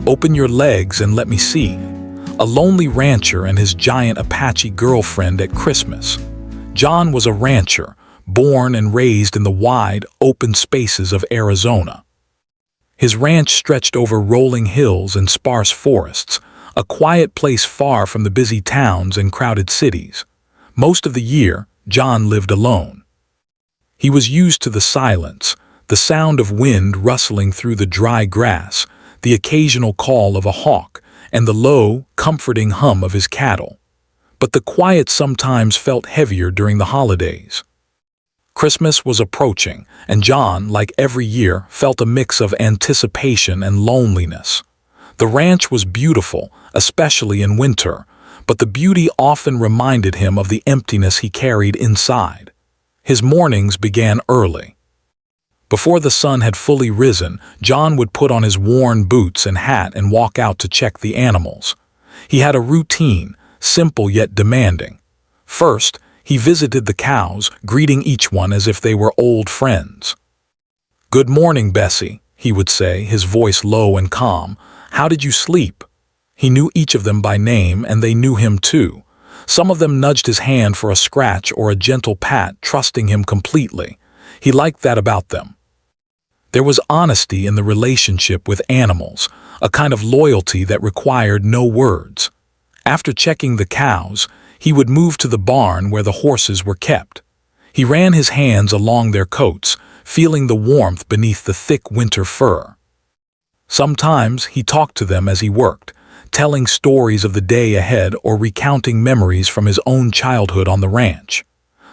Open your legs and let me see. A lonely rancher and his giant Apache girlfriend at Christmas. John was a rancher, born and raised in the wide, open spaces of Arizona. His ranch stretched over rolling hills and sparse forests, a quiet place far from the busy towns and crowded cities. Most of the year, John lived alone. He was used to the silence, the sound of wind rustling through the dry grass, the occasional call of a hawk, and the low, comforting hum of his cattle. But the quiet sometimes felt heavier during the holidays. Christmas was approaching, and John, like every year, felt a mix of anticipation and loneliness. The ranch was beautiful, especially in winter, but the beauty often reminded him of the emptiness he carried inside. His mornings began early. Before the sun had fully risen, John would put on his worn boots and hat and walk out to check the animals. He had a routine, simple yet demanding. First, he visited the cows, greeting each one as if they were old friends. "Good morning, Bessie," he would say, his voice low and calm. "How did you sleep?" He knew each of them by name, and they knew him too. Some of them nudged his hand for a scratch or a gentle pat, trusting him completely. He liked that about them. There was honesty in the relationship with animals, a kind of loyalty that required no words. After checking the cows, he would move to the barn where the horses were kept. He ran his hands along their coats, feeling the warmth beneath the thick winter fur. Sometimes he talked to them as he worked, telling stories of the day ahead or recounting memories from his own childhood on the ranch.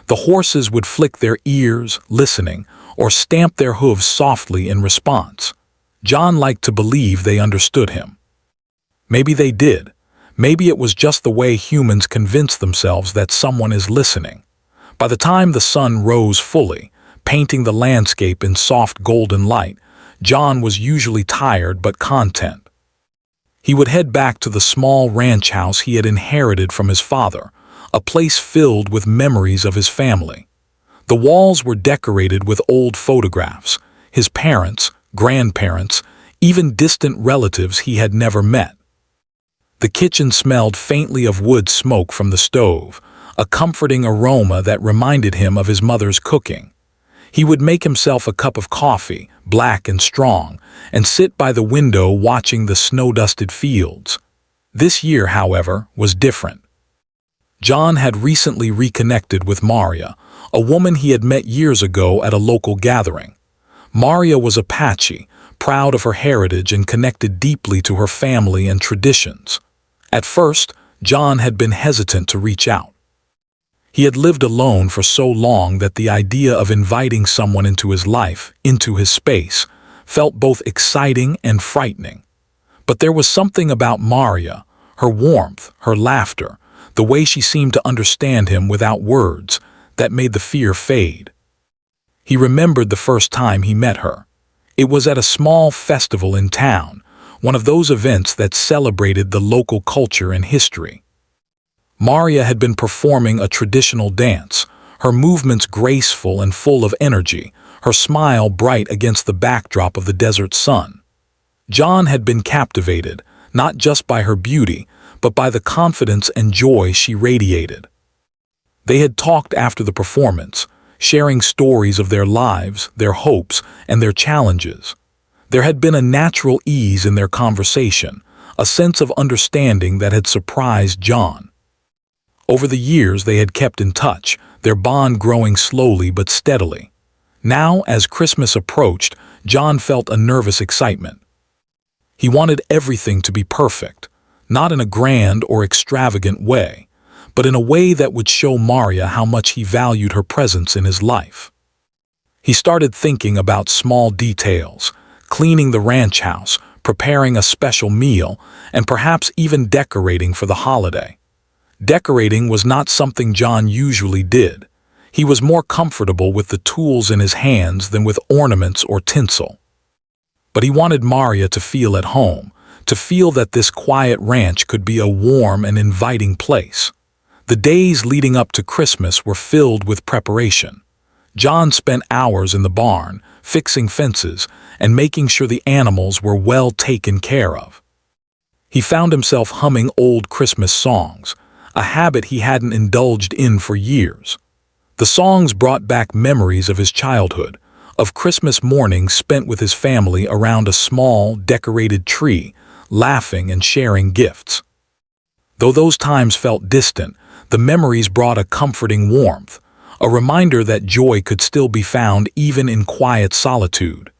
The horses would flick their ears, listening, or stamp their hooves softly in response. John liked to believe they understood him. Maybe they did. Maybe it was just the way humans convince themselves that someone is listening. By the time the sun rose fully, painting the landscape in soft golden light, John was usually tired but content. He would head back to the small ranch house he had inherited from his father, a place filled with memories of his family. The walls were decorated with old photographs, his parents, grandparents, even distant relatives he had never met. The kitchen smelled faintly of wood smoke from the stove, a comforting aroma that reminded him of his mother's cooking. He would make himself a cup of coffee, black and strong, and sit by the window watching the snow-dusted fields. This year, however, was different. John had recently reconnected with Maria, a woman he had met years ago at a local gathering. Maria was Apache, proud of her heritage and connected deeply to her family and traditions. At first, John had been hesitant to reach out. He had lived alone for so long that the idea of inviting someone into his life, into his space, felt both exciting and frightening. But there was something about Maria, her warmth, her laughter, the way she seemed to understand him without words, that made the fear fade. He remembered the first time he met her. It was at a small festival in town, one of those events that celebrated the local culture and history. Maria had been performing a traditional dance, her movements graceful and full of energy, her smile bright against the backdrop of the desert sun. John had been captivated, not just by her beauty, but by the confidence and joy she radiated. They had talked after the performance, sharing stories of their lives, their hopes, and their challenges. There had been a natural ease in their conversation, a sense of understanding that had surprised John. Over the years they had kept in touch, their bond growing slowly but steadily. Now, as Christmas approached, John felt a nervous excitement. He wanted everything to be perfect, not in a grand or extravagant way, but in a way that would show Maria how much he valued her presence in his life. He started thinking about small details, cleaning the ranch house, preparing a special meal, and perhaps even decorating for the holiday. Decorating was not something John usually did. He was more comfortable with the tools in his hands than with ornaments or tinsel. But he wanted Maria to feel at home, to feel that this quiet ranch could be a warm and inviting place. The days leading up to Christmas were filled with preparation. John spent hours in the barn, fixing fences, and making sure the animals were well taken care of. He found himself humming old Christmas songs, a habit he hadn't indulged in for years. The songs brought back memories of his childhood, of Christmas mornings spent with his family around a small, decorated tree, laughing and sharing gifts. Though those times felt distant, the memories brought a comforting warmth, a reminder that joy could still be found even in quiet solitude.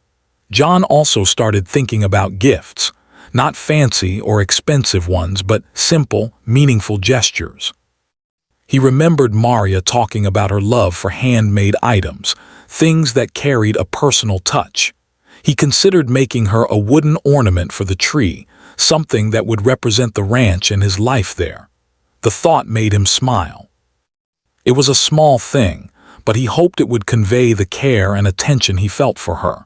John also started thinking about gifts, not fancy or expensive ones, but simple, meaningful gestures. He remembered Maria talking about her love for handmade items, things that carried a personal touch. He considered making her a wooden ornament for the tree, something that would represent the ranch and his life there. The thought made him smile. It was a small thing, but he hoped it would convey the care and attention he felt for her.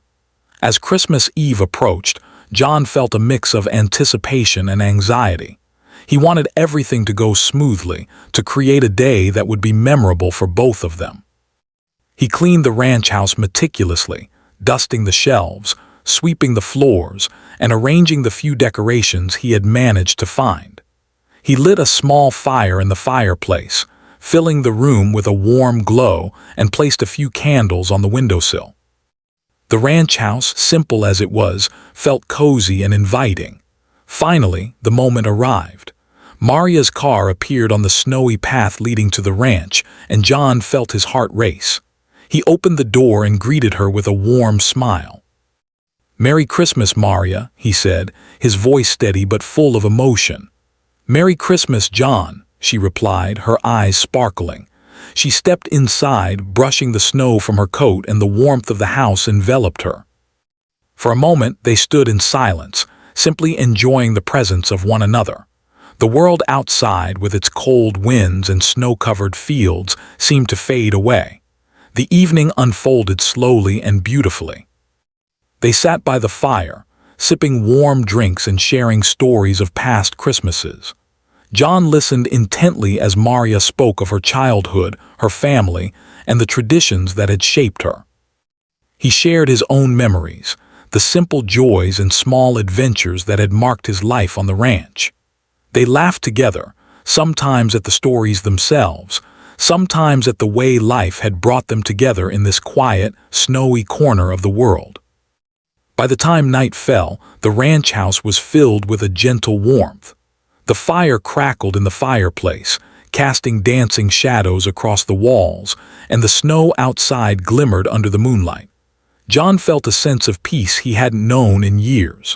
As Christmas Eve approached, John felt a mix of anticipation and anxiety. He wanted everything to go smoothly, to create a day that would be memorable for both of them. He cleaned the ranch house meticulously, dusting the shelves, sweeping the floors, and arranging the few decorations he had managed to find. He lit a small fire in the fireplace, filling the room with a warm glow, and placed a few candles on the windowsill. The ranch house, simple as it was, felt cozy and inviting. Finally, the moment arrived. Maria's car appeared on the snowy path leading to the ranch, and John felt his heart race. He opened the door and greeted her with a warm smile. "Merry Christmas, Maria," he said, his voice steady but full of emotion. "Merry Christmas, John," she replied, her eyes sparkling. She stepped inside, brushing the snow from her coat, and the warmth of the house enveloped her. For a moment they stood in silence, simply enjoying the presence of one another. The world outside, with its cold winds and snow-covered fields, seemed to fade away. The evening unfolded slowly and beautifully. They sat by the fire, sipping warm drinks and sharing stories of past Christmases. John listened intently as Maria spoke of her childhood, her family, and the traditions that had shaped her. He shared his own memories, the simple joys and small adventures that had marked his life on the ranch. They laughed together, sometimes at the stories themselves, sometimes at the way life had brought them together in this quiet, snowy corner of the world. By the time night fell, the ranch house was filled with a gentle warmth. The fire crackled in the fireplace, casting dancing shadows across the walls, and the snow outside glimmered under the moonlight. John felt a sense of peace he hadn't known in years.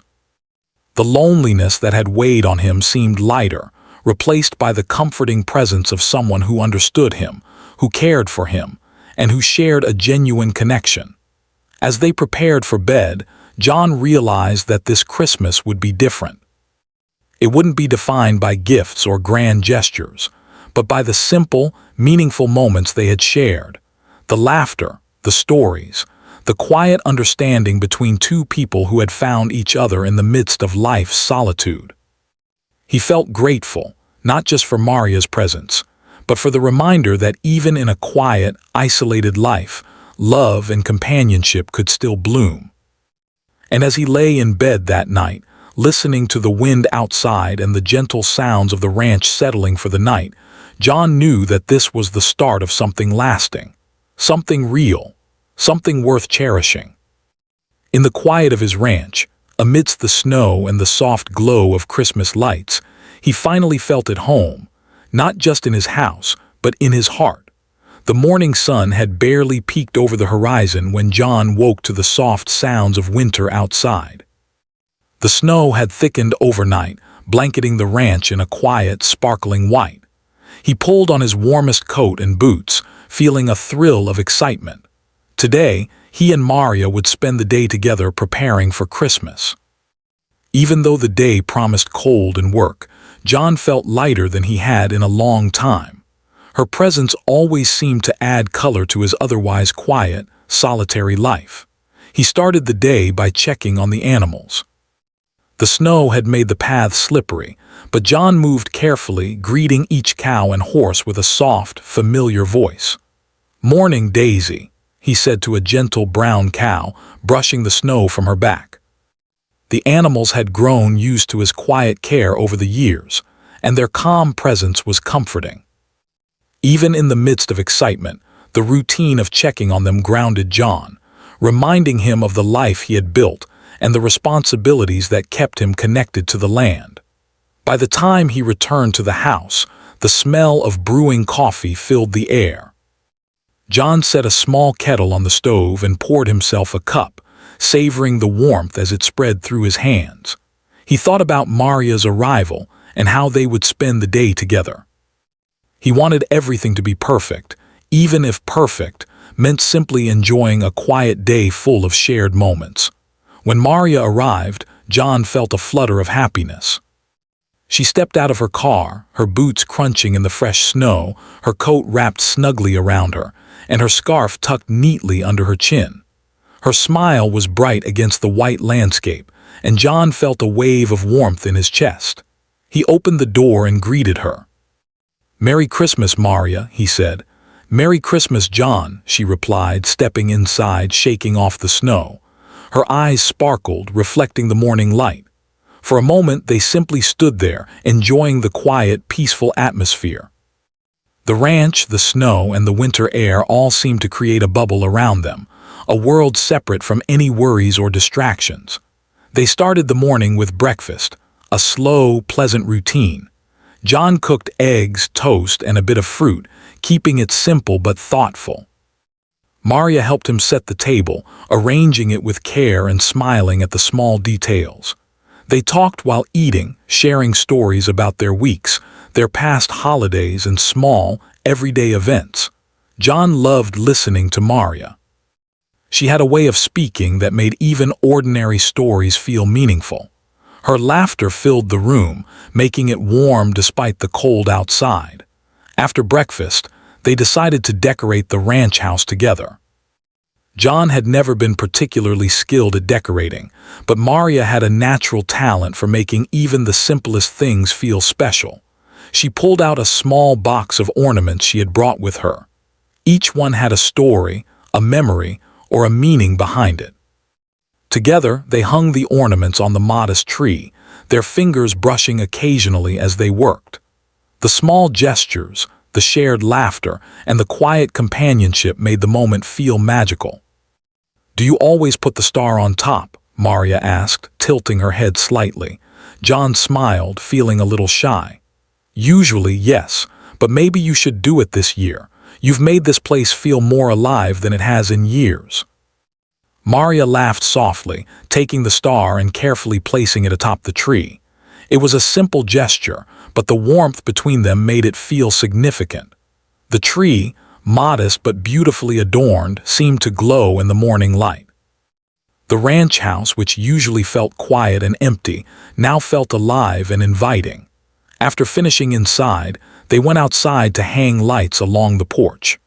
The loneliness that had weighed on him seemed lighter, replaced by the comforting presence of someone who understood him, who cared for him, and who shared a genuine connection. As they prepared for bed, John realized that this Christmas would be different. It wouldn't be defined by gifts or grand gestures, but by the simple, meaningful moments they had shared, the laughter, the stories, the quiet understanding between two people who had found each other in the midst of life's solitude. He felt grateful, not just for Maria's presence, but for the reminder that even in a quiet, isolated life, love and companionship could still bloom. And as he lay in bed that night, listening to the wind outside and the gentle sounds of the ranch settling for the night, John knew that this was the start of something lasting, something real, something worth cherishing. In the quiet of his ranch, amidst the snow and the soft glow of Christmas lights, he finally felt at home, not just in his house, but in his heart. The morning sun had barely peeked over the horizon when John woke to the soft sounds of winter outside. The snow had thickened overnight, blanketing the ranch in a quiet, sparkling white. He pulled on his warmest coat and boots, feeling a thrill of excitement. Today, he and Maria would spend the day together preparing for Christmas. Even though the day promised cold and work, John felt lighter than he had in a long time. Her presence always seemed to add color to his otherwise quiet, solitary life. He started the day by checking on the animals. The snow had made the paths slippery, but John moved carefully, greeting each cow and horse with a soft, familiar voice. "Morning, Daisy," he said to a gentle brown cow, brushing the snow from her back. The animals had grown used to his quiet care over the years, and their calm presence was comforting. Even in the midst of excitement, the routine of checking on them grounded John, reminding him of the life he had built and the responsibilities that kept him connected to the land. By the time he returned to the house, the smell of brewing coffee filled the air. John set a small kettle on the stove and poured himself a cup, savoring the warmth as it spread through his hands. He thought about Maria's arrival and how they would spend the day together. He wanted everything to be perfect, even if perfect meant simply enjoying a quiet day full of shared moments. When Maria arrived, John felt a flutter of happiness. She stepped out of her car, her boots crunching in the fresh snow, her coat wrapped snugly around her, and her scarf tucked neatly under her chin. Her smile was bright against the white landscape, and John felt a wave of warmth in his chest. He opened the door and greeted her. "Merry Christmas, Maria," he said. "Merry Christmas, John," she replied, stepping inside, shaking off the snow. Her eyes sparkled, reflecting the morning light. For a moment, they simply stood there, enjoying the quiet, peaceful atmosphere. The ranch, the snow, and the winter air all seemed to create a bubble around them, a world separate from any worries or distractions. They started the morning with breakfast, a slow, pleasant routine. John cooked eggs, toast, and a bit of fruit, keeping it simple but thoughtful. Maria helped him set the table, arranging it with care and smiling at the small details. They talked while eating, sharing stories about their weeks, their past holidays, and small, everyday events. John loved listening to Maria. She had a way of speaking that made even ordinary stories feel meaningful. Her laughter filled the room, making it warm despite the cold outside. After breakfast, they decided to decorate the ranch house together. John had never been particularly skilled at decorating, but Maria had a natural talent for making even the simplest things feel special. She pulled out a small box of ornaments she had brought with her. Each one had a story, a memory, or a meaning behind it. Together, they hung the ornaments on the modest tree, their fingers brushing occasionally as they worked. The small gestures, the shared laughter, and the quiet companionship made the moment feel magical. "Do you always put the star on top?" Maria asked, tilting her head slightly. John smiled, feeling a little shy. "Usually, yes, but maybe you should do it this year. You've made this place feel more alive than it has in years." Maria laughed softly, taking the star and carefully placing it atop the tree. It was a simple gesture, but the warmth between them made it feel significant. The tree, modest but beautifully adorned, seemed to glow in the morning light. The ranch house, which usually felt quiet and empty, now felt alive and inviting. After finishing inside, they went outside to hang lights along the porch.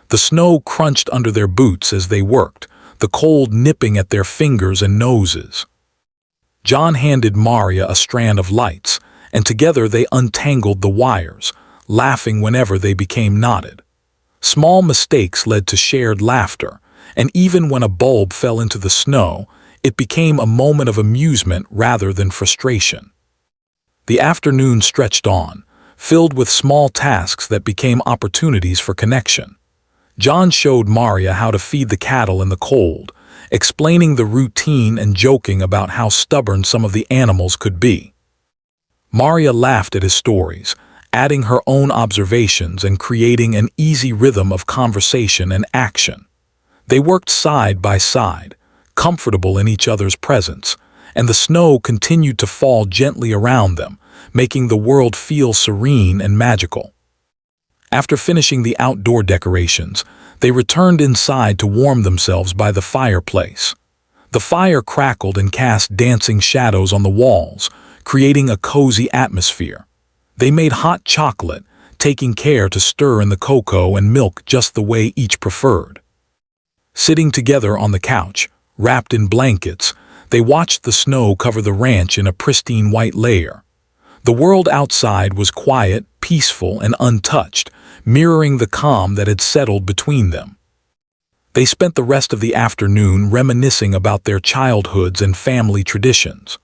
The snow crunched under their boots as they worked, the cold nipping at their fingers and noses. John handed Maria a strand of lights, and together they untangled the wires, laughing whenever they became knotted. Small mistakes led to shared laughter, and even when a bulb fell into the snow, it became a moment of amusement rather than frustration. The afternoon stretched on, filled with small tasks that became opportunities for connection. John showed Maria how to feed the cattle in the cold, explaining the routine and joking about how stubborn some of the animals could be. Maria laughed at his stories, adding her own observations and creating an easy rhythm of conversation and action. They worked side by side, comfortable in each other's presence, and the snow continued to fall gently around them, making the world feel serene and magical. After finishing the outdoor decorations, they returned inside to warm themselves by the fireplace. The fire crackled and cast dancing shadows on the walls, creating a cozy atmosphere. They made hot chocolate, taking care to stir in the cocoa and milk just the way each preferred. Sitting together on the couch, wrapped in blankets, they watched the snow cover the ranch in a pristine white layer. The world outside was quiet, peaceful, and untouched, mirroring the calm that had settled between them. They spent the rest of the afternoon reminiscing about their childhoods and family traditions.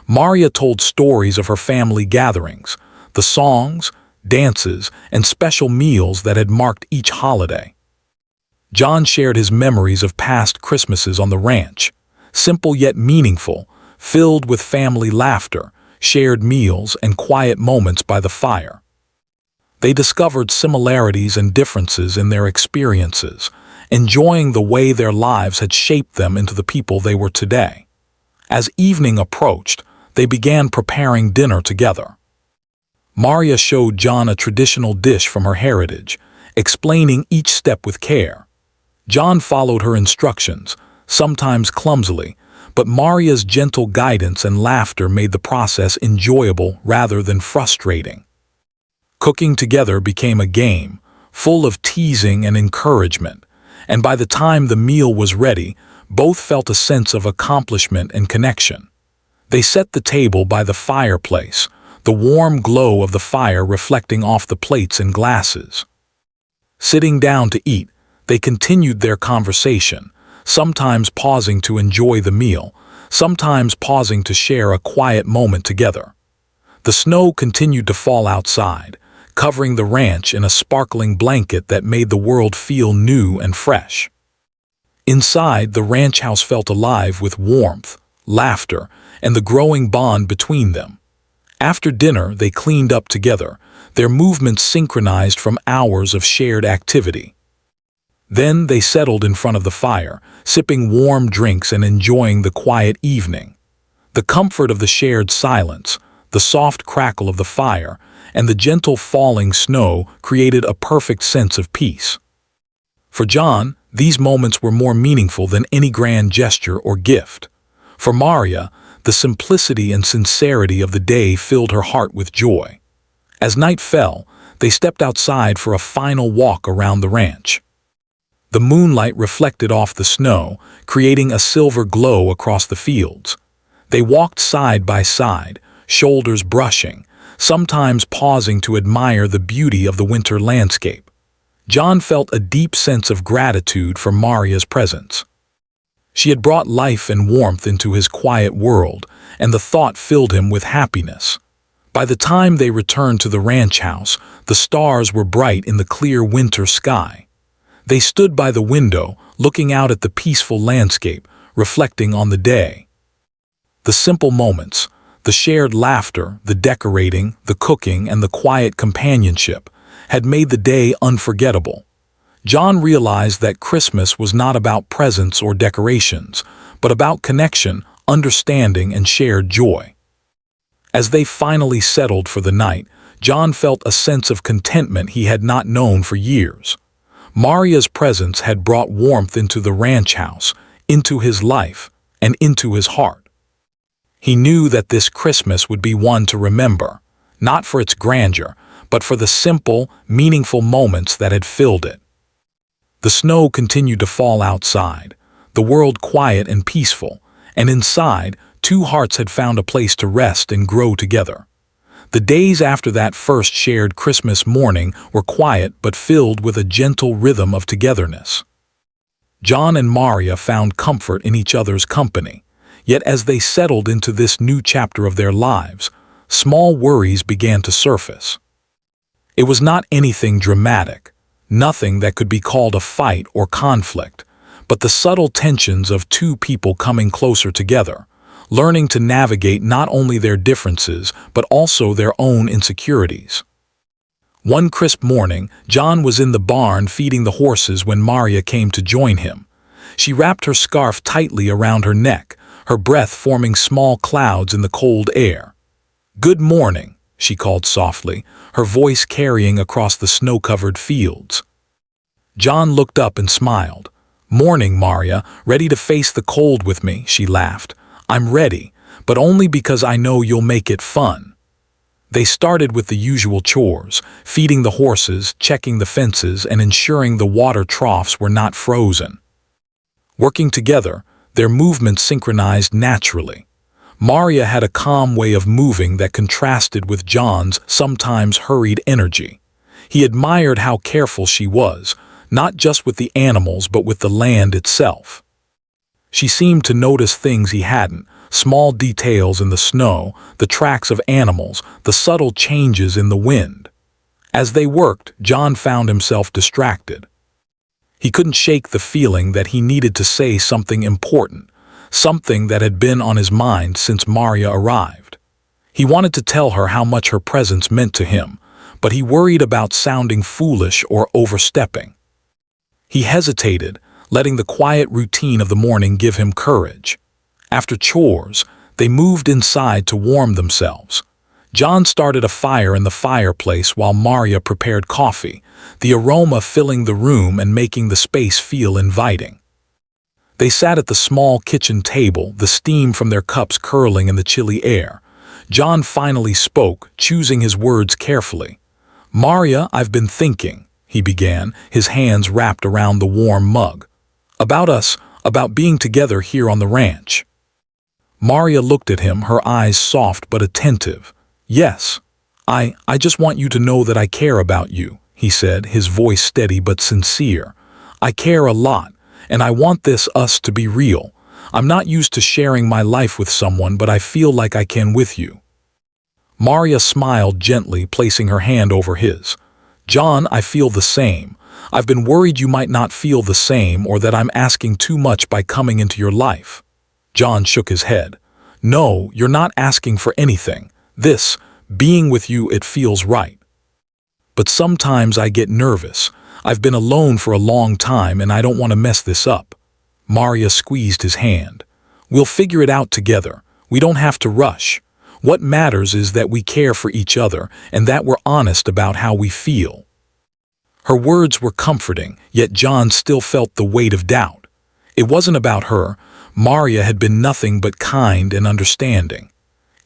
Maria told stories of her family gatherings, the songs, dances, and special meals that had marked each holiday. John shared his memories of past Christmases on the ranch, simple yet meaningful, filled with family laughter, shared meals, and quiet moments by the fire. They discovered similarities and differences in their experiences, enjoying the way their lives had shaped them into the people they were today. As evening approached, they began preparing dinner together. Maria showed John a traditional dish from her heritage, explaining each step with care. John followed her instructions, sometimes clumsily, but Maria's gentle guidance and laughter made the process enjoyable rather than frustrating. Cooking together became a game, full of teasing and encouragement, and by the time the meal was ready, both felt a sense of accomplishment and connection. They set the table by the fireplace, the warm glow of the fire reflecting off the plates and glasses. Sitting down to eat, they continued their conversation, sometimes pausing to enjoy the meal, sometimes pausing to share a quiet moment together. The snow continued to fall outside, covering the ranch in a sparkling blanket that made the world feel new and fresh. Inside, the ranch house felt alive with warmth, laughter, and the growing bond between them. After dinner, they cleaned up together, their movements synchronized from hours of shared activity. Then they settled in front of the fire, sipping warm drinks and enjoying the quiet evening. The comfort of the shared silence, the soft crackle of the fire, and the gentle falling snow created a perfect sense of peace. For John, these moments were more meaningful than any grand gesture or gift. For Maria, the simplicity and sincerity of the day filled her heart with joy. As night fell, they stepped outside for a final walk around the ranch. The moonlight reflected off the snow, creating a silver glow across the fields. They walked side by side, shoulders brushing, sometimes pausing to admire the beauty of the winter landscape. John felt a deep sense of gratitude for Maria's presence. She had brought life and warmth into his quiet world, and the thought filled him with happiness. By the time they returned to the ranch house, the stars were bright in the clear winter sky. They stood by the window, looking out at the peaceful landscape, reflecting on the day. The simple moments, the shared laughter, the decorating, the cooking, and the quiet companionship had made the day unforgettable. John realized that Christmas was not about presents or decorations, but about connection, understanding, and shared joy. As they finally settled for the night, John felt a sense of contentment he had not known for years. Maria's presence had brought warmth into the ranch house, into his life, and into his heart. He knew that this Christmas would be one to remember, not for its grandeur, but for the simple, meaningful moments that had filled it. The snow continued to fall outside, the world quiet and peaceful, and inside, two hearts had found a place to rest and grow together. The days after that first shared Christmas morning were quiet but filled with a gentle rhythm of togetherness. John and Maria found comfort in each other's company, yet as they settled into this new chapter of their lives, small worries began to surface. It was not anything dramatic, nothing that could be called a fight or conflict, but the subtle tensions of two people coming closer together, learning to navigate not only their differences but also their own insecurities. One crisp morning, John was in the barn feeding the horses when Maria came to join him. She wrapped her scarf tightly around her neck, her breath forming small clouds in the cold air. "Good morning," she called softly, her voice carrying across the snow-covered fields. John looked up and smiled. "Morning, Maria, ready to face the cold with me?" she laughed. "I'm ready, but only because I know you'll make it fun." They started with the usual chores, feeding the horses, checking the fences, and ensuring the water troughs were not frozen. Working together, their movements synchronized naturally. Maria had a calm way of moving that contrasted with John's sometimes hurried energy. He admired how careful she was, not just with the animals but with the land itself. She seemed to notice things he hadn't, small details in the snow, the tracks of animals, the subtle changes in the wind. As they worked, John found himself distracted. He couldn't shake the feeling that he needed to say something important, something that had been on his mind since Maria arrived. He wanted to tell her how much her presence meant to him, but he worried about sounding foolish or overstepping. He hesitated, letting the quiet routine of the morning give him courage. After chores, they moved inside to warm themselves. John started a fire in the fireplace while Maria prepared coffee, the aroma filling the room and making the space feel inviting. They sat at the small kitchen table, the steam from their cups curling in the chilly air. John finally spoke, choosing his words carefully. "Maria, I've been thinking," he began, his hands wrapped around the warm mug. "About us, about being together here on the ranch." Maria looked at him, her eyes soft but attentive. "Yes, I just want you to know that I care about you," he said, his voice steady but sincere. "I care a lot, and I want us to be real. I'm not used to sharing my life with someone, but I feel like I can with you." Maria smiled gently, placing her hand over his. "John, I feel the same. I've been worried you might not feel the same or that I'm asking too much by coming into your life." John shook his head. "No, you're not asking for anything. Being with you, it feels right. But sometimes I get nervous. I've been alone for a long time and I don't want to mess this up." Maria squeezed his hand. "We'll figure it out together. We don't have to rush. What matters is that we care for each other and that we're honest about how we feel." Her words were comforting, yet John still felt the weight of doubt. It wasn't about her. Maria had been nothing but kind and understanding.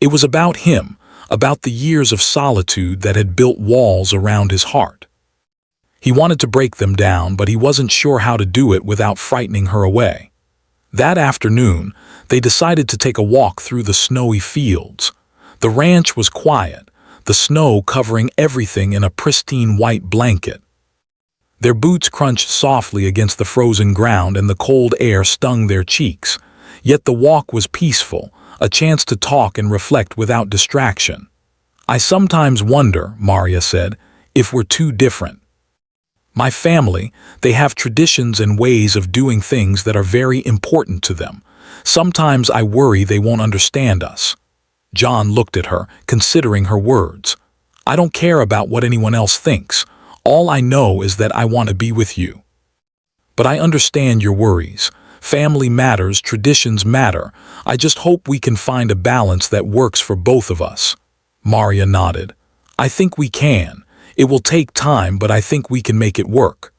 It was about him, about the years of solitude that had built walls around his heart. He wanted to break them down, but he wasn't sure how to do it without frightening her away. That afternoon, they decided to take a walk through the snowy fields. The ranch was quiet, the snow covering everything in a pristine white blanket. Their boots crunched softly against the frozen ground and the cold air stung their cheeks. Yet the walk was peaceful, a chance to talk and reflect without distraction. "I sometimes wonder," Maria said, "if we're too different. My family, they have traditions and ways of doing things that are very important to them. Sometimes I worry they won't understand us." John looked at her, considering her words. "I don't care about what anyone else thinks. All I know is that I want to be with you. But I understand your worries. Family matters, traditions matter. I just hope we can find a balance that works for both of us." Maria nodded. "I think we can. It will take time, but I think we can make it work."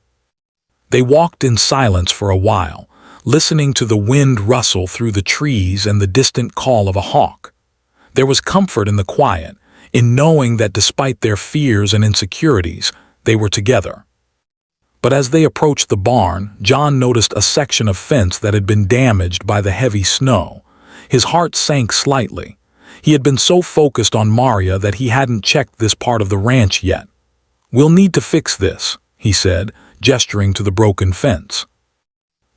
They walked in silence for a while, listening to the wind rustle through the trees and the distant call of a hawk. There was comfort in the quiet, in knowing that despite their fears and insecurities, they were together. But as they approached the barn, John noticed a section of fence that had been damaged by the heavy snow. His heart sank slightly. He had been so focused on Maria that he hadn't checked this part of the ranch yet. "We'll need to fix this," he said, gesturing to the broken fence.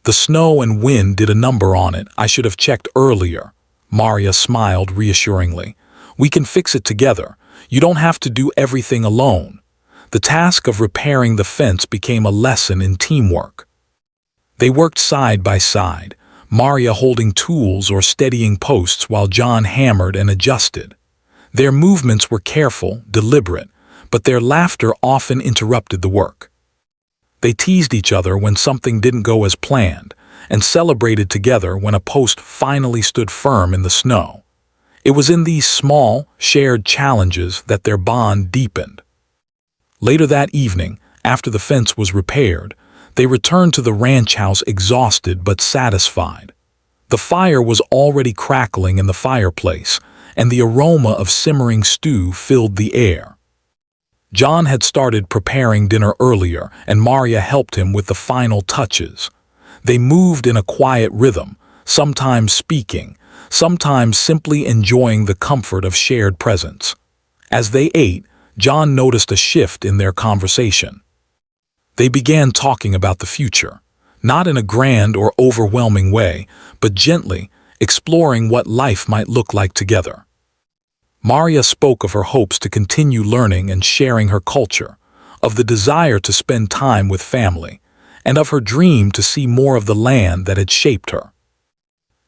"The snow and wind did a number on it. I should have checked earlier." Maria smiled reassuringly. "We can fix it together. You don't have to do everything alone." The task of repairing the fence became a lesson in teamwork. They worked side by side, Maria holding tools or steadying posts while John hammered and adjusted. Their movements were careful, deliberate, but their laughter often interrupted the work. They teased each other when something didn't go as planned, and celebrated together when a post finally stood firm in the snow. It was in these small, shared challenges that their bond deepened. Later that evening, after the fence was repaired, they returned to the ranch house exhausted but satisfied. The fire was already crackling in the fireplace, and the aroma of simmering stew filled the air. John had started preparing dinner earlier, and Maria helped him with the final touches. They moved in a quiet rhythm, sometimes speaking, sometimes simply enjoying the comfort of shared presence. As they ate, John noticed a shift in their conversation. They began talking about the future, not in a grand or overwhelming way, but gently, exploring what life might look like together. Maria spoke of her hopes to continue learning and sharing her culture, of the desire to spend time with family, and of her dream to see more of the land that had shaped her.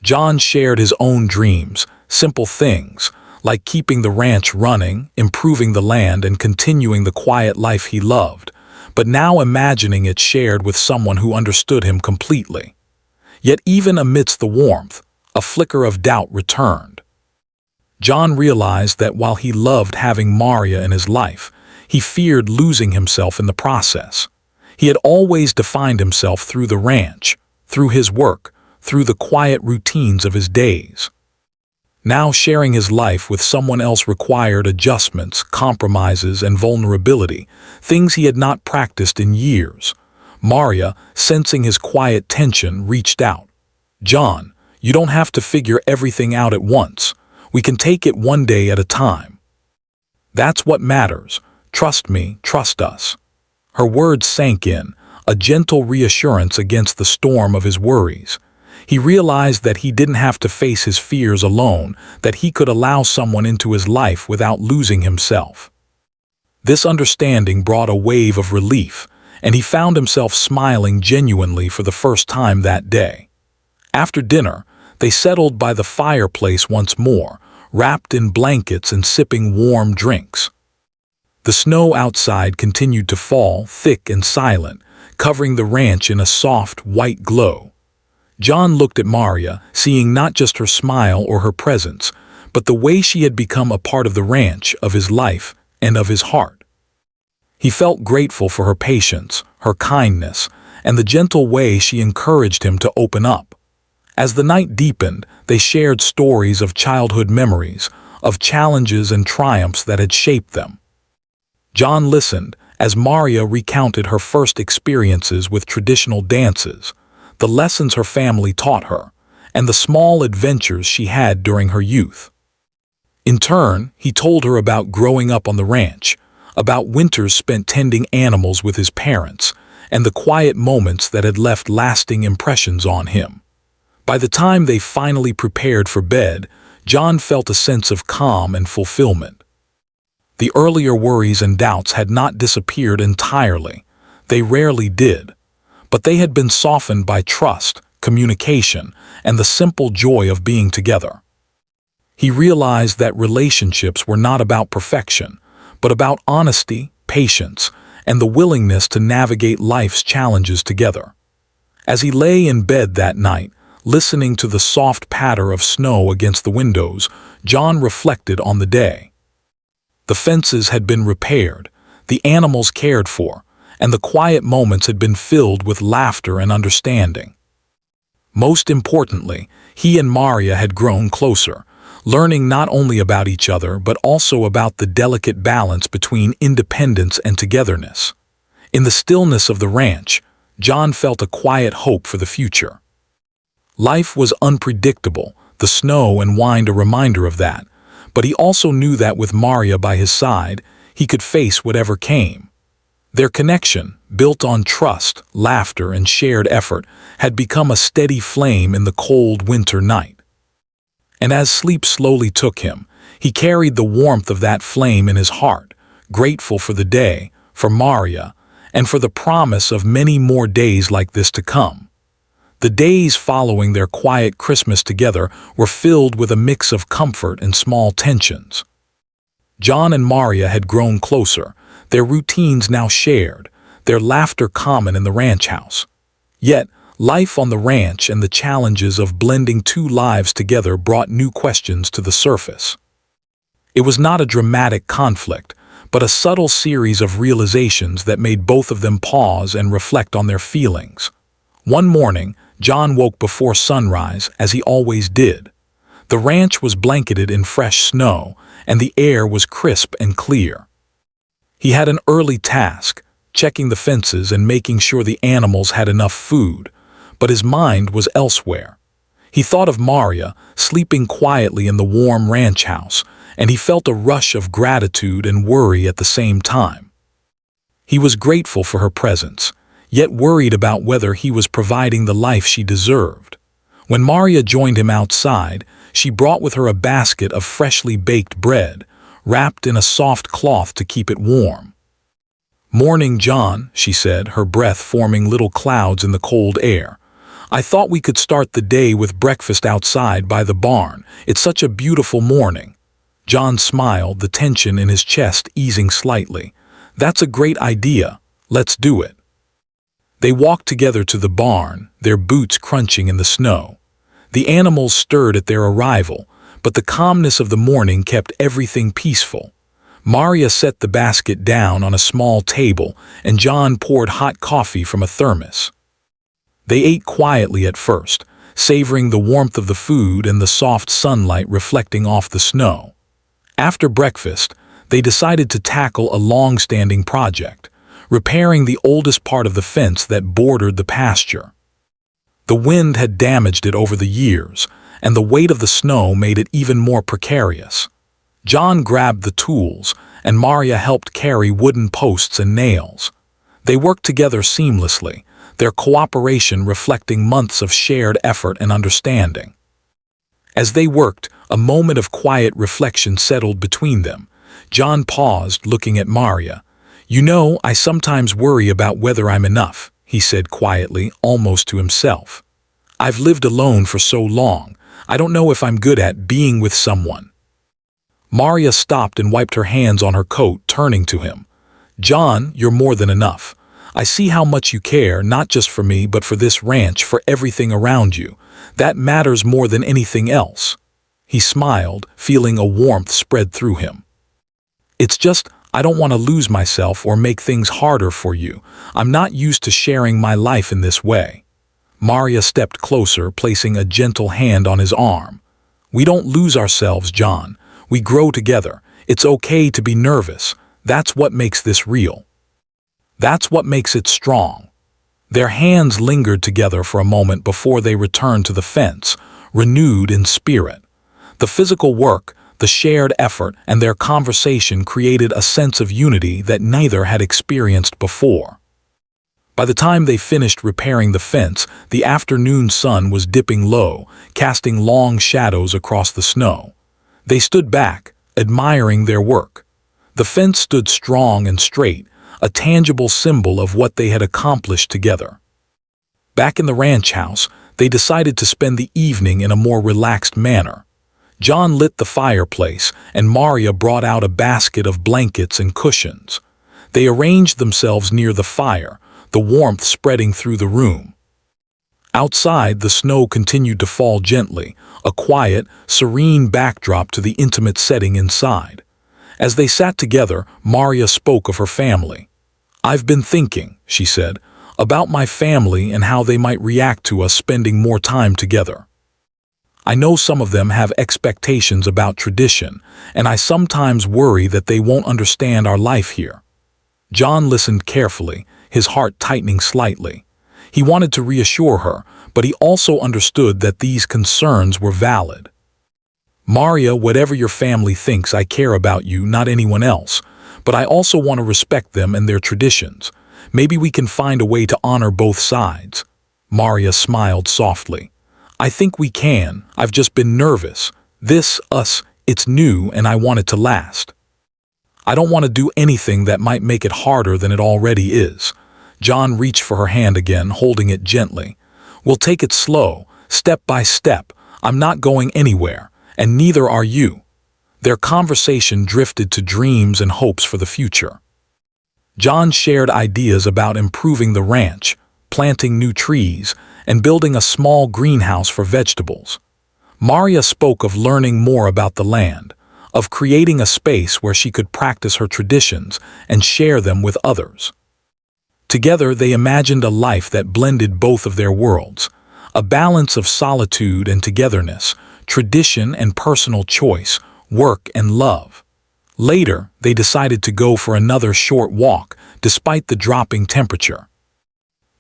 John shared his own dreams, simple things, like keeping the ranch running, improving the land, and continuing the quiet life he loved, but now imagining it shared with someone who understood him completely. Yet even amidst the warmth, a flicker of doubt returned. John realized that while he loved having Maria in his life, he feared losing himself in the process. He had always defined himself through the ranch, through his work, through the quiet routines of his days. Now sharing his life with someone else required adjustments, compromises, and vulnerability, things he had not practiced in years. Maria, sensing his quiet tension, reached out. "John, you don't have to figure everything out at once. We can take it one day at a time. That's what matters. Trust me, trust us." Her words sank in, a gentle reassurance against the storm of his worries. He realized that he didn't have to face his fears alone, that he could allow someone into his life without losing himself. This understanding brought a wave of relief, and he found himself smiling genuinely for the first time that day. After dinner, they settled by the fireplace once more, wrapped in blankets and sipping warm drinks. The snow outside continued to fall, thick and silent, covering the ranch in a soft, white glow. John looked at Maria, seeing not just her smile or her presence, but the way she had become a part of the ranch, of his life, and of his heart. He felt grateful for her patience, her kindness, and the gentle way she encouraged him to open up. As the night deepened, they shared stories of childhood memories, of challenges and triumphs that had shaped them. John listened as Maria recounted her first experiences with traditional dances, the lessons her family taught her, and the small adventures she had during her youth. In turn, he told her about growing up on the ranch, about winters spent tending animals with his parents, and the quiet moments that had left lasting impressions on him. By the time they finally prepared for bed, John felt a sense of calm and fulfillment. The earlier worries and doubts had not disappeared entirely. They rarely did. But they had been softened by trust, communication, and the simple joy of being together. He realized that relationships were not about perfection, but about honesty, patience, and the willingness to navigate life's challenges together. As he lay in bed that night, listening to the soft patter of snow against the windows, John reflected on the day. The fences had been repaired, the animals cared for, and the quiet moments had been filled with laughter and understanding. Most importantly, he and Maria had grown closer, learning not only about each other but also about the delicate balance between independence and togetherness. In the stillness of the ranch, John felt a quiet hope for the future. Life was unpredictable, the snow and wind a reminder of that, but he also knew that with Maria by his side, he could face whatever came. Their connection, built on trust, laughter, and shared effort, had become a steady flame in the cold winter night. And as sleep slowly took him, he carried the warmth of that flame in his heart, grateful for the day, for Maria, and for the promise of many more days like this to come. The days following their quiet Christmas together were filled with a mix of comfort and small tensions. John and Maria had grown closer, their routines now shared, their laughter common in the ranch house. Yet, life on the ranch and the challenges of blending two lives together brought new questions to the surface. It was not a dramatic conflict, but a subtle series of realizations that made both of them pause and reflect on their feelings. One morning, John woke before sunrise, as he always did. The ranch was blanketed in fresh snow, and the air was crisp and clear. He had an early task, checking the fences and making sure the animals had enough food, but his mind was elsewhere. He thought of Maria, sleeping quietly in the warm ranch house, and he felt a rush of gratitude and worry at the same time. He was grateful for her presence, yet worried about whether he was providing the life she deserved. When Maria joined him outside, she brought with her a basket of freshly baked bread, wrapped in a soft cloth to keep it warm. "Morning, John," she said, her breath forming little clouds in the cold air. "I thought we could start the day with breakfast outside by the barn. It's such a beautiful morning." John smiled, the tension in his chest easing slightly. "That's a great idea. Let's do it." They walked together to the barn, their boots crunching in the snow. The animals stirred at their arrival, but the calmness of the morning kept everything peaceful. Maria set the basket down on a small table, and John poured hot coffee from a thermos. They ate quietly at first, savoring the warmth of the food and the soft sunlight reflecting off the snow. After breakfast, they decided to tackle a long-standing project, repairing the oldest part of the fence that bordered the pasture. The wind had damaged it over the years, and the weight of the snow made it even more precarious. John grabbed the tools, and Maria helped carry wooden posts and nails. They worked together seamlessly, their cooperation reflecting months of shared effort and understanding. As they worked, a moment of quiet reflection settled between them. John paused, looking at Maria. "You know, I sometimes worry about whether I'm enough," he said quietly, almost to himself. "I've lived alone for so long. I don't know if I'm good at being with someone." Maria stopped and wiped her hands on her coat, turning to him. "John, you're more than enough. I see how much you care, not just for me, but for this ranch, for everything around you. That matters more than anything else." He smiled, feeling a warmth spread through him. "It's just, I don't want to lose myself or make things harder for you. I'm not used to sharing my life in this way." Maria stepped closer, placing a gentle hand on his arm. "We don't lose ourselves, John. We grow together. It's okay to be nervous. That's what makes this real. That's what makes it strong." Their hands lingered together for a moment before they returned to the fence, renewed in spirit. The physical work, the shared effort, and their conversation created a sense of unity that neither had experienced before. By the time they finished repairing the fence, the afternoon sun was dipping low, casting long shadows across the snow. They stood back, admiring their work. The fence stood strong and straight, a tangible symbol of what they had accomplished together. Back in the ranch house, they decided to spend the evening in a more relaxed manner. John lit the fireplace, and Maria brought out a basket of blankets and cushions. They arranged themselves near the fire, the warmth spreading through the room. Outside, the snow continued to fall gently, a quiet, serene backdrop to the intimate setting inside. As they sat together, Maria spoke of her family. "I've been thinking," she said, "about my family and how they might react to us spending more time together. I know some of them have expectations about tradition, and I sometimes worry that they won't understand our life here." John listened carefully, his heart tightening slightly. He wanted to reassure her, but he also understood that these concerns were valid. "Maria, whatever your family thinks, I care about you, not anyone else, but I also want to respect them and their traditions. Maybe we can find a way to honor both sides." Maria smiled softly. "I think we can. I've just been nervous. It's new and I want it to last. I don't want to do anything that might make it harder than it already is." John reached for her hand again, holding it gently. "We'll take it slow, step by step. I'm not going anywhere, and neither are you." Their conversation drifted to dreams and hopes for the future. John shared ideas about improving the ranch, planting new trees, and building a small greenhouse for vegetables. Maria spoke of learning more about the land, of creating a space where she could practice her traditions and share them with others. Together they imagined a life that blended both of their worlds, a balance of solitude and togetherness, tradition and personal choice, work and love. Later, they decided to go for another short walk, despite the dropping temperature.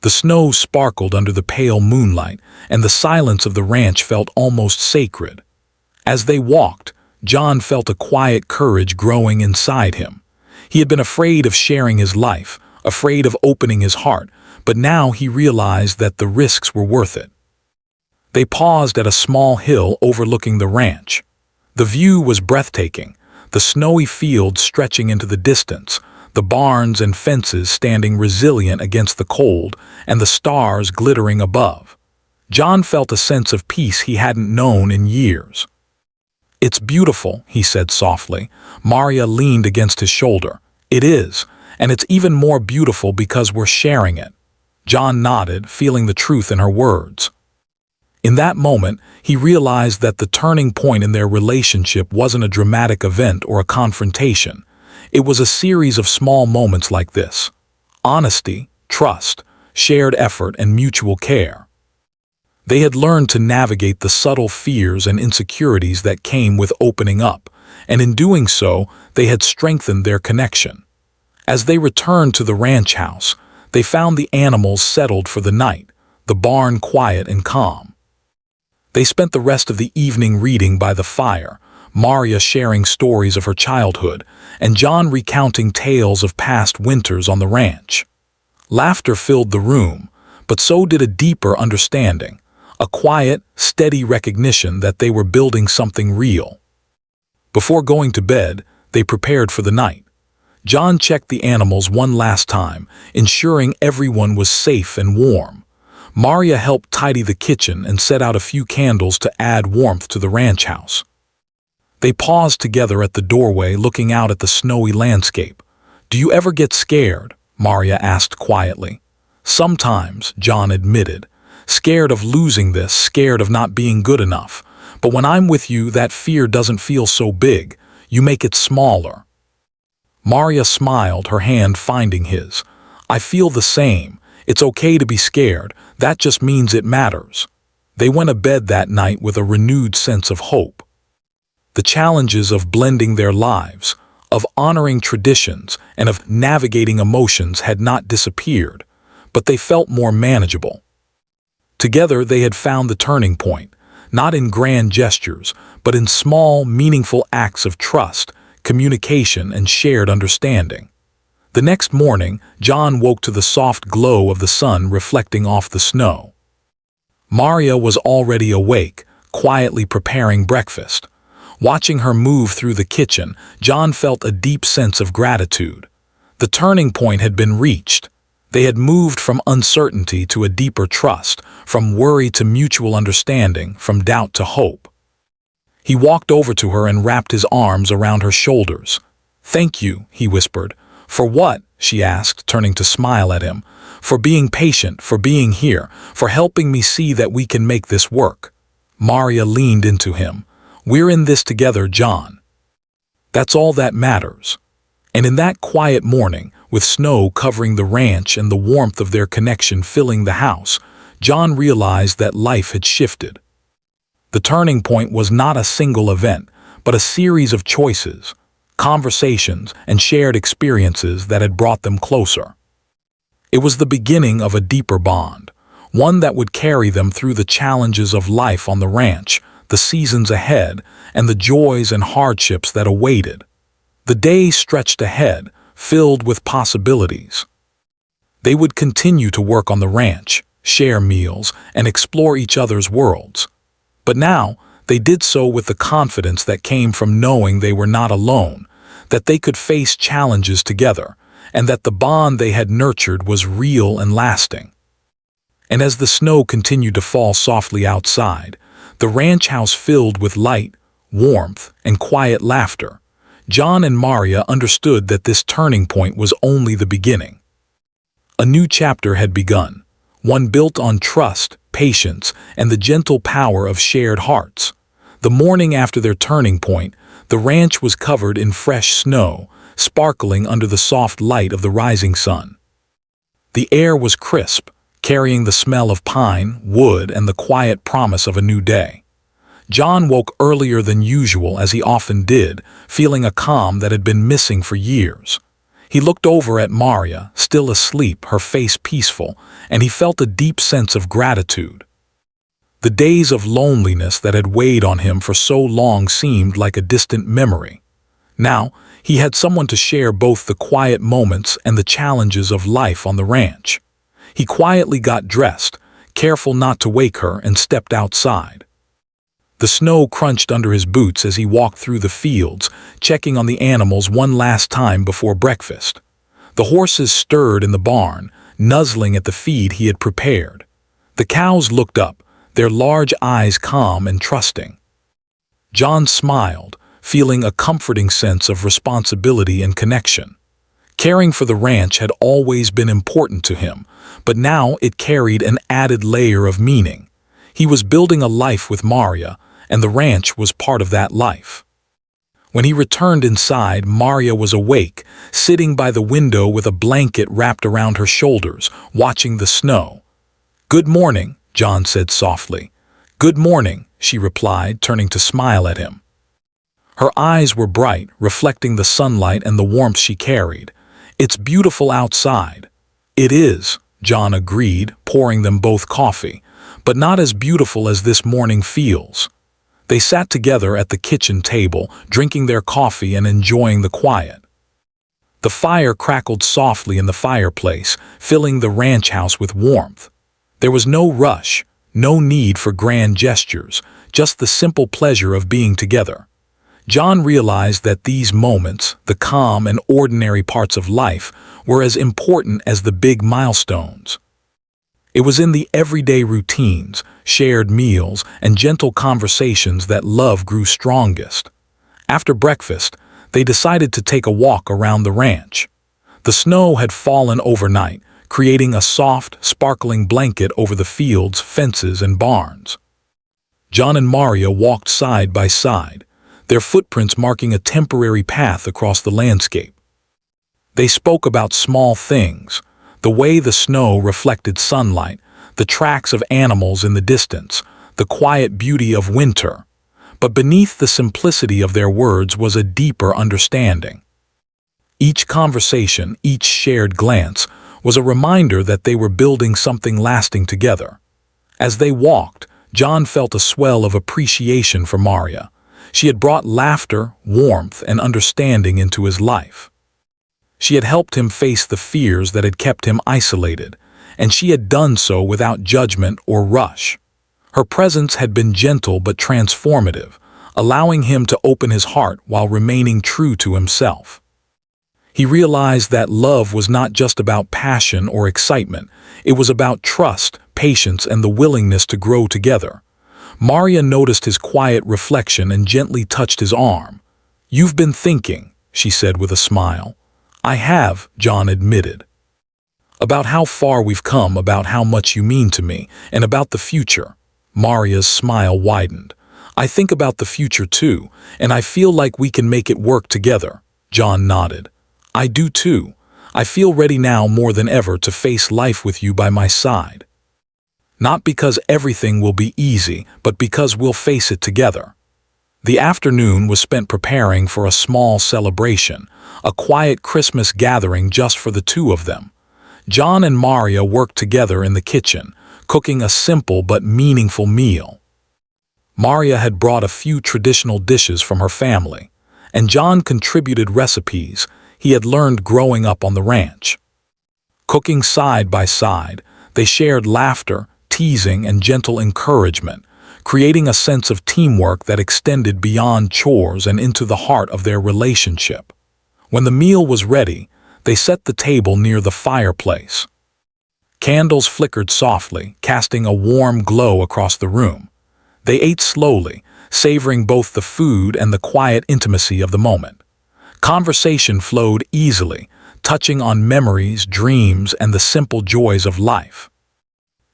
The snow sparkled under the pale moonlight, and the silence of the ranch felt almost sacred. As they walked, John felt a quiet courage growing inside him. He had been afraid of sharing his life, afraid of opening his heart, but now he realized that the risks were worth it. They paused at a small hill overlooking the ranch. The view was breathtaking, the snowy fields stretching into the distance, the barns and fences standing resilient against the cold, and the stars glittering above. John felt a sense of peace he hadn't known in years. "It's beautiful," he said softly. Maria leaned against his shoulder. "It is, and it's even more beautiful because we're sharing it." John nodded, feeling the truth in her words. In that moment, he realized that the turning point in their relationship wasn't a dramatic event or a confrontation. It was a series of small moments like this: honesty, trust, shared effort, and mutual care. They had learned to navigate the subtle fears and insecurities that came with opening up, and in doing so, they had strengthened their connection. As they returned to the ranch house, they found the animals settled for the night, the barn quiet and calm. They spent the rest of the evening reading by the fire, Maria sharing stories of her childhood, and John recounting tales of past winters on the ranch. Laughter filled the room, but so did a deeper understanding, a quiet, steady recognition that they were building something real. Before going to bed, they prepared for the night. John checked the animals one last time, ensuring everyone was safe and warm. Maria helped tidy the kitchen and set out a few candles to add warmth to the ranch house. They paused together at the doorway, looking out at the snowy landscape. "Do you ever get scared?" Maria asked quietly. "Sometimes," John admitted. "Scared of losing this, scared of not being good enough. But when I'm with you, that fear doesn't feel so big. You make it smaller." Maria smiled, her hand finding his. "I feel the same. It's okay to be scared. That just means it matters." They went to bed that night with a renewed sense of hope. The challenges of blending their lives, of honoring traditions, and of navigating emotions had not disappeared, but they felt more manageable. Together they had found the turning point, not in grand gestures, but in small, meaningful acts of trust, communication, and shared understanding. The next morning, John woke to the soft glow of the sun reflecting off the snow. Maria was already awake, quietly preparing breakfast. Watching her move through the kitchen, John felt a deep sense of gratitude. The turning point had been reached. They had moved from uncertainty to a deeper trust, from worry to mutual understanding, from doubt to hope. He walked over to her and wrapped his arms around her shoulders. "Thank you," he whispered. "For what?" she asked, turning to smile at him. "For being patient, for being here, for helping me see that we can make this work." Maria leaned into him. "We're in this together, John. That's all that matters." And in that quiet morning, with snow covering the ranch and the warmth of their connection filling the house, John realized that life had shifted. The turning point was not a single event, but a series of choices, conversations, and shared experiences that had brought them closer. It was the beginning of a deeper bond, one that would carry them through the challenges of life on the ranch, the seasons ahead, and the joys and hardships that awaited. The days stretched ahead, filled with possibilities. They would continue to work on the ranch, share meals, and explore each other's worlds. But now, they did so with the confidence that came from knowing they were not alone, that they could face challenges together, and that the bond they had nurtured was real and lasting. And as the snow continued to fall softly outside, the ranch house filled with light, warmth, and quiet laughter, John and Maria understood that this turning point was only the beginning. A new chapter had begun, one built on trust, patience, and the gentle power of shared hearts. The morning after their turning point, the ranch was covered in fresh snow, sparkling under the soft light of the rising sun. The air was crisp, carrying the smell of pine, wood, and the quiet promise of a new day. John woke earlier than usual, as he often did, feeling a calm that had been missing for years. He looked over at Maria, still asleep, her face peaceful, and he felt a deep sense of gratitude. The days of loneliness that had weighed on him for so long seemed like a distant memory. Now, he had someone to share both the quiet moments and the challenges of life on the ranch. He quietly got dressed, careful not to wake her, and stepped outside. The snow crunched under his boots as he walked through the fields, checking on the animals one last time before breakfast. The horses stirred in the barn, nuzzling at the feed he had prepared. The cows looked up, their large eyes calm and trusting. John smiled, feeling a comforting sense of responsibility and connection. Caring for the ranch had always been important to him, but now it carried an added layer of meaning. He was building a life with Maria, and the ranch was part of that life. When he returned inside, Maria was awake, sitting by the window with a blanket wrapped around her shoulders, watching the snow. "Good morning," John said softly. "Good morning," she replied, turning to smile at him. Her eyes were bright, reflecting the sunlight and the warmth she carried. "It's beautiful outside." "It is," John agreed, pouring them both coffee, "but not as beautiful as this morning feels." They sat together at the kitchen table, drinking their coffee and enjoying the quiet. The fire crackled softly in the fireplace, filling the ranch house with warmth. There was no rush, no need for grand gestures, just the simple pleasure of being together. John realized that these moments, the calm and ordinary parts of life, were as important as the big milestones. It was in the everyday routines, shared meals, and gentle conversations that love grew strongest. After breakfast, they decided to take a walk around the ranch. The snow had fallen overnight, creating a soft, sparkling blanket over the fields, fences, and barns. John and Maria walked side by side, their footprints marking a temporary path across the landscape. They spoke about small things, the way the snow reflected sunlight, the tracks of animals in the distance, the quiet beauty of winter. But beneath the simplicity of their words was a deeper understanding. Each conversation, each shared glance, was a reminder that they were building something lasting together. As they walked, John felt a swell of appreciation for Maria. She had brought laughter, warmth, and understanding into his life. She had helped him face the fears that had kept him isolated, and she had done so without judgment or rush. Her presence had been gentle but transformative, allowing him to open his heart while remaining true to himself. He realized that love was not just about passion or excitement, it was about trust, patience, and the willingness to grow together. Maria noticed his quiet reflection and gently touched his arm. "You've been thinking," she said with a smile. "I have," John admitted. "About how far we've come, about how much you mean to me, and about the future." Maria's smile widened. "I think about the future too, and I feel like we can make it work together." John nodded. "I do too. I feel ready now more than ever to face life with you by my side. Not because everything will be easy, but because we'll face it together." The afternoon was spent preparing for a small celebration, a quiet Christmas gathering just for the two of them. John and Maria worked together in the kitchen, cooking a simple but meaningful meal. Maria had brought a few traditional dishes from her family, and John contributed recipes he had learned growing up on the ranch. Cooking side by side, they shared laughter, teasing, and gentle encouragement, creating a sense of teamwork that extended beyond chores and into the heart of their relationship. When the meal was ready, they set the table near the fireplace. Candles flickered softly, casting a warm glow across the room. They ate slowly, savoring both the food and the quiet intimacy of the moment. Conversation flowed easily, touching on memories, dreams, and the simple joys of life.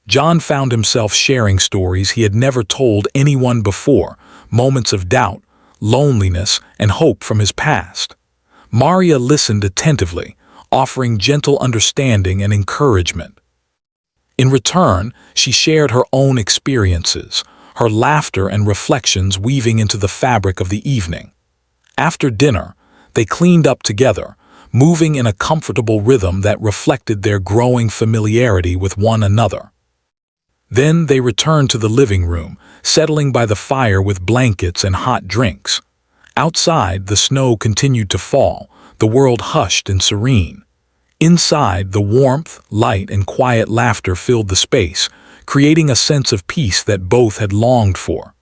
John found himself sharing stories he had never told anyone before, moments of doubt, loneliness, and hope from his past. Maria listened attentively, offering gentle understanding and encouragement. In return, she shared her own experiences, her laughter and reflections weaving into the fabric of the evening. After dinner, they cleaned up together, moving in a comfortable rhythm that reflected their growing familiarity with one another. Then they returned to the living room, settling by the fire with blankets and hot drinks. Outside, the snow continued to fall, the world hushed and serene. Inside, the warmth, light, and quiet laughter filled the space, creating a sense of peace that both had longed for.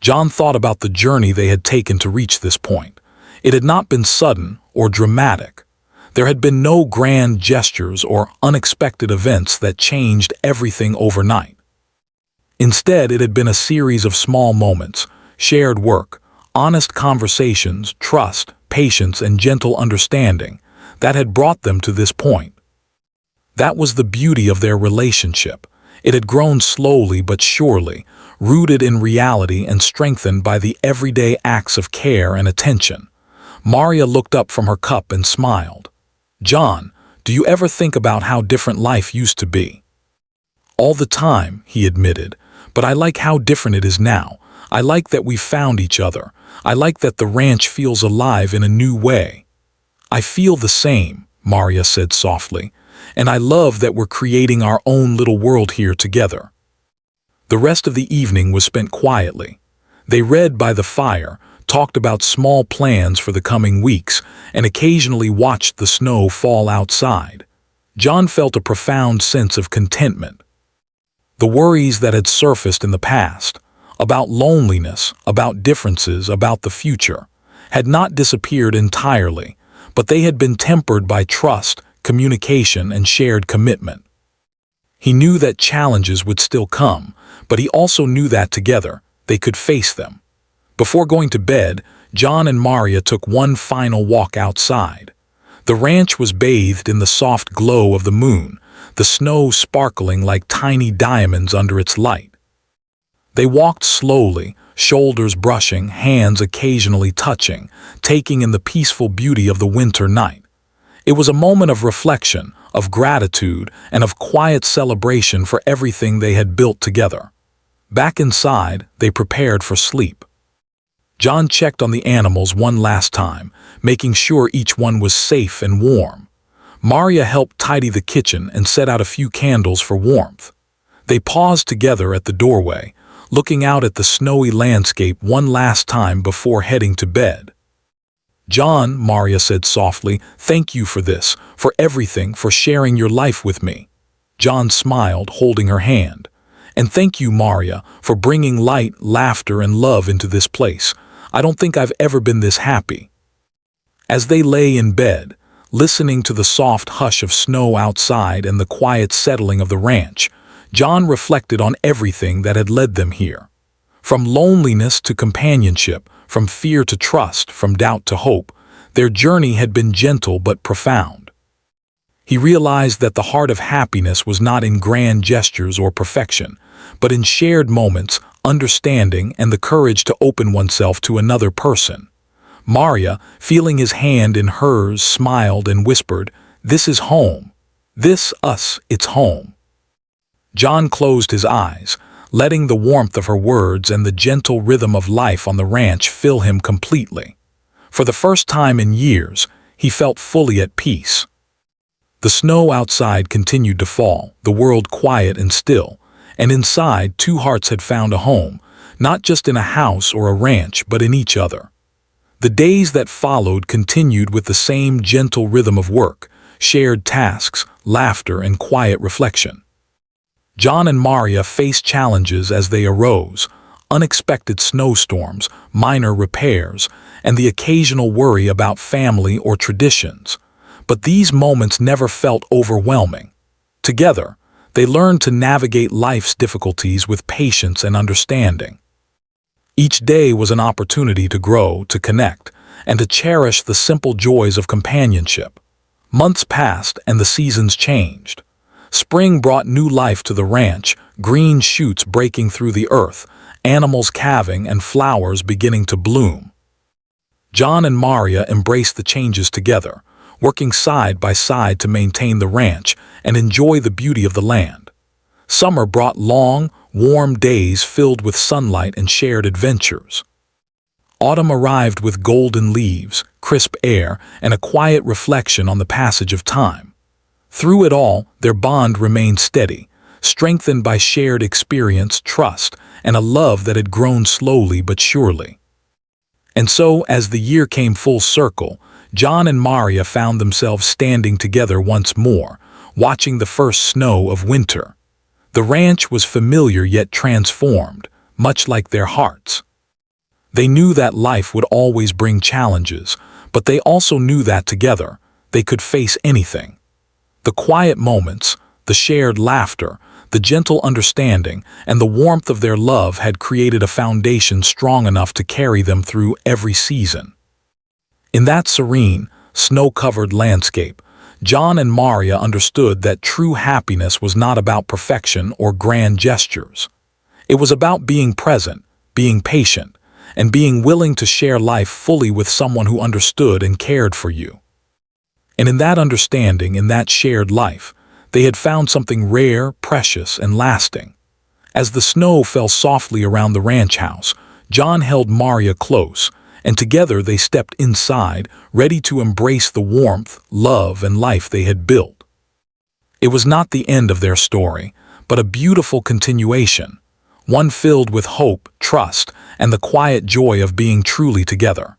John thought about the journey they had taken to reach this point. It had not been sudden or dramatic. There had been no grand gestures or unexpected events that changed everything overnight. Instead, it had been a series of small moments, shared work, honest conversations, trust, patience, and gentle understanding that had brought them to this point. That was the beauty of their relationship. It had grown slowly but surely, rooted in reality and strengthened by the everyday acts of care and attention. Maria looked up from her cup and smiled. "John, do you ever think about how different life used to be?" "All the time," he admitted, "but I like how different it is now. I like that we found each other. I like that the ranch feels alive in a new way." "I feel the same," Maria said softly, "and I love that we're creating our own little world here together." The rest of the evening was spent quietly. They read by the fire, talked about small plans for the coming weeks, and occasionally watched the snow fall outside. John felt a profound sense of contentment. The worries that had surfaced in the past, about loneliness, about differences, about the future, had not disappeared entirely, but they had been tempered by trust, communication, and shared commitment. He knew that challenges would still come, but he also knew that together they could face them. Before going to bed, John and Maria took one final walk outside. The ranch was bathed in the soft glow of the moon, the snow sparkling like tiny diamonds under its light. They walked slowly, shoulders brushing, hands occasionally touching, taking in the peaceful beauty of the winter night. It was a moment of reflection, of gratitude, and of quiet celebration for everything they had built together. Back inside, they prepared for sleep. John checked on the animals one last time, making sure each one was safe and warm. Maria helped tidy the kitchen and set out a few candles for warmth. They paused together at the doorway, looking out at the snowy landscape one last time before heading to bed. "John," Maria said softly, "thank you for this, for everything, for sharing your life with me." John smiled, holding her hand. "And thank you, Maria, for bringing light, laughter, and love into this place. I don't think I've ever been this happy." As they lay in bed, listening to the soft hush of snow outside and the quiet settling of the ranch, John reflected on everything that had led them here. From loneliness to companionship, from fear to trust, from doubt to hope, their journey had been gentle but profound. He realized that the heart of happiness was not in grand gestures or perfection, but in shared moments, understanding, and the courage to open oneself to another person. Maria, feeling his hand in hers, smiled and whispered, "This is home. This, us, it's home." John closed his eyes, letting the warmth of her words and the gentle rhythm of life on the ranch fill him completely. For the first time in years, he felt fully at peace. The snow outside continued to fall, the world quiet and still, and inside, two hearts had found a home, not just in a house or a ranch, but in each other. The days that followed continued with the same gentle rhythm of work, shared tasks, laughter, and quiet reflection. John and Maria faced challenges as they arose, unexpected snowstorms, minor repairs, and the occasional worry about family or traditions. But these moments never felt overwhelming. Together, they learned to navigate life's difficulties with patience and understanding. Each day was an opportunity to grow, to connect, and to cherish the simple joys of companionship. Months passed and the seasons changed. Spring brought new life to the ranch, green shoots breaking through the earth, animals calving, and flowers beginning to bloom. John and Maria embraced the changes together, working side by side to maintain the ranch and enjoy the beauty of the land. Summer brought long, warm days filled with sunlight and shared adventures. Autumn arrived with golden leaves, crisp air, and a quiet reflection on the passage of time. Through it all, their bond remained steady, strengthened by shared experience, trust, and a love that had grown slowly but surely. And so, as the year came full circle, John and Maria found themselves standing together once more, watching the first snow of winter. The ranch was familiar yet transformed, much like their hearts. They knew that life would always bring challenges, but they also knew that together, they could face anything. The quiet moments, the shared laughter, the gentle understanding, and the warmth of their love had created a foundation strong enough to carry them through every season. In that serene, snow-covered landscape, John and Maria understood that true happiness was not about perfection or grand gestures. It was about being present, being patient, and being willing to share life fully with someone who understood and cared for you. And in that understanding, in that shared life, they had found something rare, precious, and lasting. As the snow fell softly around the ranch house, John held Maria close, and together they stepped inside, ready to embrace the warmth, love, and life they had built. It was not the end of their story, but a beautiful continuation, one filled with hope, trust, and the quiet joy of being truly together.